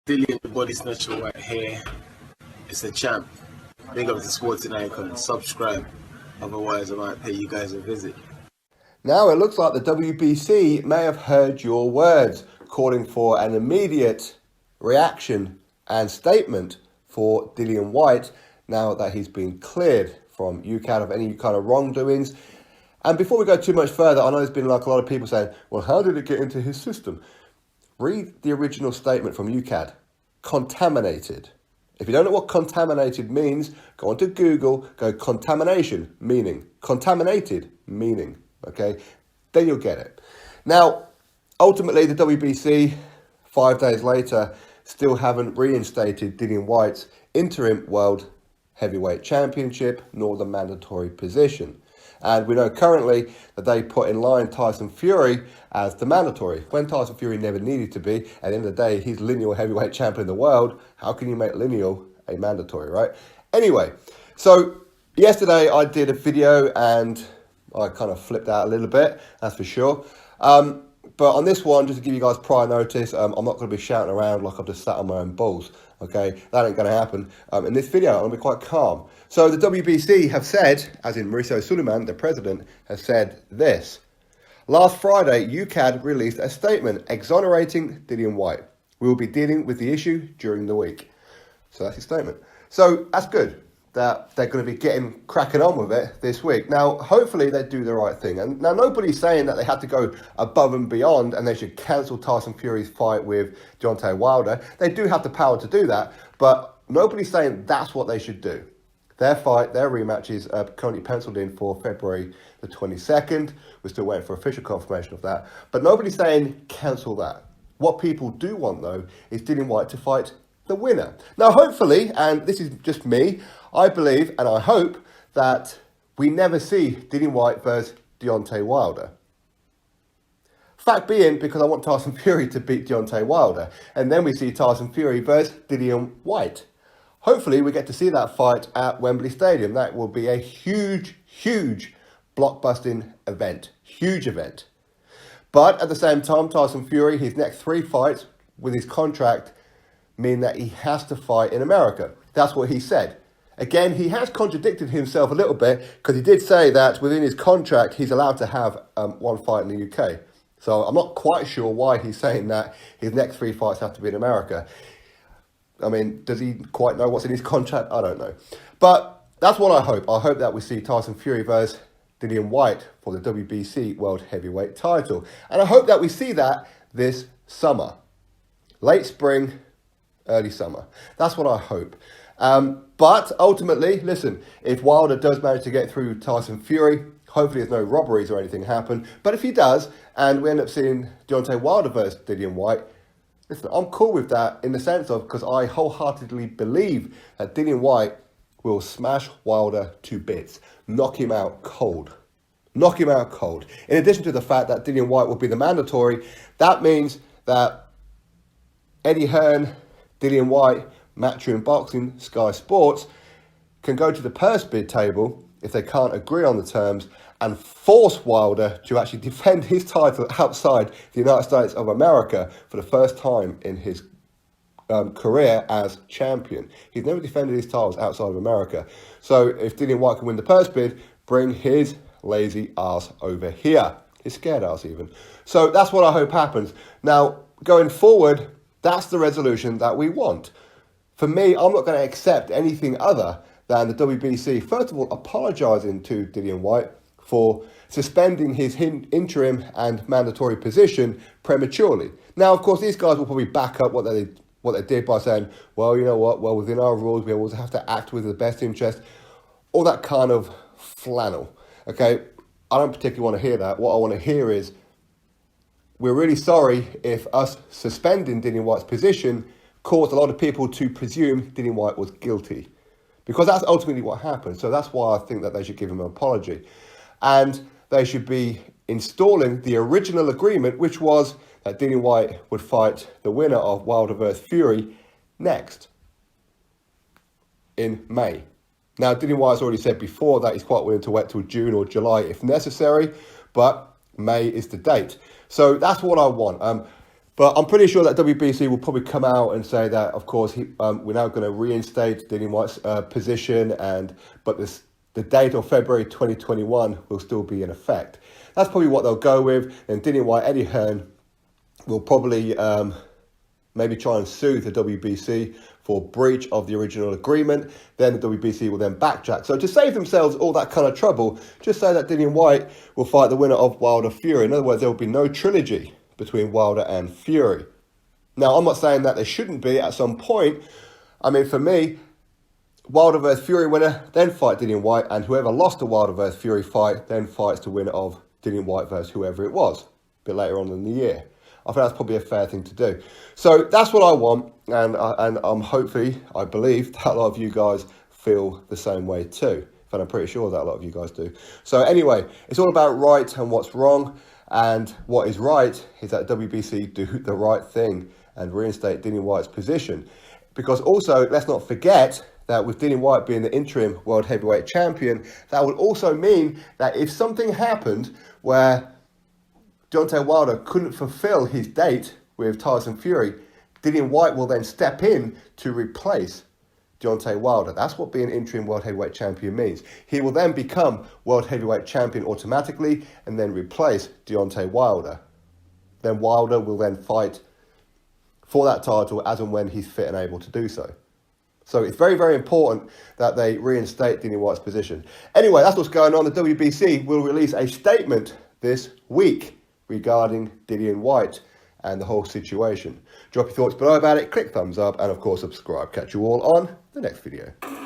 Dillian the Body Snatcher right here. It's a champ. Big up to Sporting Icon. Subscribe. Otherwise, I might pay you guys a visit. Now it looks like the WBC may have heard your words, calling for an immediate reaction and statement for Dillian Whyte now that he's been cleared from UCAD of any kind of wrongdoings. And before we go too much further, I know there's been like a lot of people saying, well, how did it get into his system? Read the original statement from UCAD. Contaminated. If you don't know what contaminated means, go onto Google, go contamination, meaning. Contaminated, meaning. Okay? Then you'll get it. Now, ultimately, the WBC, 5 days later, still haven't reinstated Dillian Whyte's interim World Heavyweight Championship, nor the mandatory position. And we know currently that they put in line Tyson Fury as the mandatory, when Tyson Fury never needed to be. At the end of the day, he's lineal heavyweight champion of the world. How can you make lineal a mandatory, right? Anyway, so yesterday I did a video and I kind of flipped out a little bit, that's for sure. But on this one, just to give you guys prior notice, I'm not going to be shouting around like I've just sat on my own balls, okay? That ain't going to happen. In this video, I'm going to be quite calm. So the WBC have said, as in Mauricio Suleiman, the president, has said this. Last Friday, UCAD released a statement exonerating Dillian Whyte. We will be dealing with the issue during the week. So that's his statement. So that's good that they're going to be cracking on with it this week. Now, hopefully they do the right thing. And now nobody's saying that they have to go above and beyond and they should cancel Tyson Fury's fight with Deontay Wilder. They do have the power to do that, but nobody's saying that's what they should do. Their fight, their rematch is currently penciled in for February the 22nd. We're still waiting for official confirmation of that. But nobody's saying cancel that. What people do want, though, is Dillian Whyte to fight the winner. Now, hopefully, and this is just me, I believe and I hope that we never see Dillian Whyte versus Deontay Wilder. Fact being, because I want Tyson Fury to beat Deontay Wilder, and then we see Tyson Fury versus Dillian Whyte. Hopefully, we get to see that fight at Wembley Stadium. That will be a huge, huge blockbusting event. Huge event. But at the same time, Tyson Fury, his next 3 fights with his contract mean that he has to fight in America. That's what he said. Again, he has contradicted himself a little bit because he did say that within his contract, he's allowed to have 1 fight in the UK. So I'm not quite sure why he's saying that his next 3 fights have to be in America. I mean, does he quite know what's in his contract? I don't know. But that's what I hope. I hope that we see Tyson Fury versus Dillian Whyte for the WBC World Heavyweight title. And I hope that we see that this summer. Late spring, early summer. That's what I hope. But ultimately, listen, if Wilder does manage to get through Tyson Fury, hopefully there's no robberies or anything happen. But if he does, and we end up seeing Deontay Wilder versus Dillian Whyte, listen, I'm cool with that in the sense of, because I wholeheartedly believe that Dillian Whyte will smash Wilder to bits. Knock him out cold. Knock him out cold. In addition to the fact that Dillian Whyte will be the mandatory, that means that Eddie Hearn, Dillian Whyte, Matchroom Boxing, Sky Sports can go to the purse bid table if they can't agree on the terms and force Wilder to actually defend his title outside the United States of America for the first time in his career as champion. He's never defended his titles outside of America. So if Dillian Whyte can win the purse bid, bring his lazy ass over here. His scared ass even. So that's what I hope happens. Now, going forward, that's the resolution that we want. For me, I'm not going to accept anything other than the WBC, first of all, apologising to Dillian Whyte for suspending his interim and mandatory position prematurely. Now, of course, these guys will probably back up what they did by saying, well, you know what, well, within our rules, we always have to act with the best interest, all that kind of flannel, okay? I don't particularly want to hear that. What I want to hear is, we're really sorry if us suspending Dillian Whyte's position caused a lot of people to presume Dillian Whyte was guilty. Because that's ultimately what happened. So that's why I think that they should give him an apology. And they should be installing the original agreement, which was that Dillian Whyte would fight the winner of Wilder vs. Fury next in May. Now, Dillian Whyte's already said before that he's quite willing to wait till June or July if necessary, but May is the date. So that's what I want. But I'm pretty sure that WBC will probably come out and say that, of course, we're now going to reinstate Dillian Whyte's position, but the date of February 2021 will still be in effect. That's probably what they'll go with. And Dillian Whyte, Eddie Hearn will probably maybe try and sue the WBC for breach of the original agreement. Then the WBC will then backtrack. So to save themselves all that kind of trouble, just say that Dillian Whyte will fight the winner of Wilder Fury. In other words, there will be no trilogy between Wilder and Fury. Now, I'm not saying that there shouldn't be at some point. I mean, for me, Wilder vs Fury winner, then fight Dillian Whyte, and whoever lost the Wilder vs Fury fight, then fights the winner of Dillian Whyte versus whoever it was, a bit later on in the year. I think that's probably a fair thing to do. So that's what I want, and I'm hopefully, I believe, that a lot of you guys feel the same way too. And I'm pretty sure that a lot of you guys do. So anyway, it's all about right and what's wrong. And what is right is that WBC do the right thing and reinstate Dillian Whyte's position. Because also, let's not forget that with Dillian Whyte being the interim world heavyweight champion, that would also mean that if something happened where Deontay Wilder couldn't fulfill his date with Tyson Fury, Dillian Whyte will then step in to replace Deontay Wilder. That's what being interim world heavyweight champion means. He will then become world heavyweight champion automatically and then replace Deontay Wilder. Then Wilder will then fight for that title as and when he's fit and able to do so. So it's very, very important that they reinstate Dillian Whyte's position. Anyway, that's what's going on. The WBC will release a statement this week regarding Dillian Whyte and the whole situation. Drop your thoughts below about it, click thumbs up, and of course subscribe. Catch you all on the next video.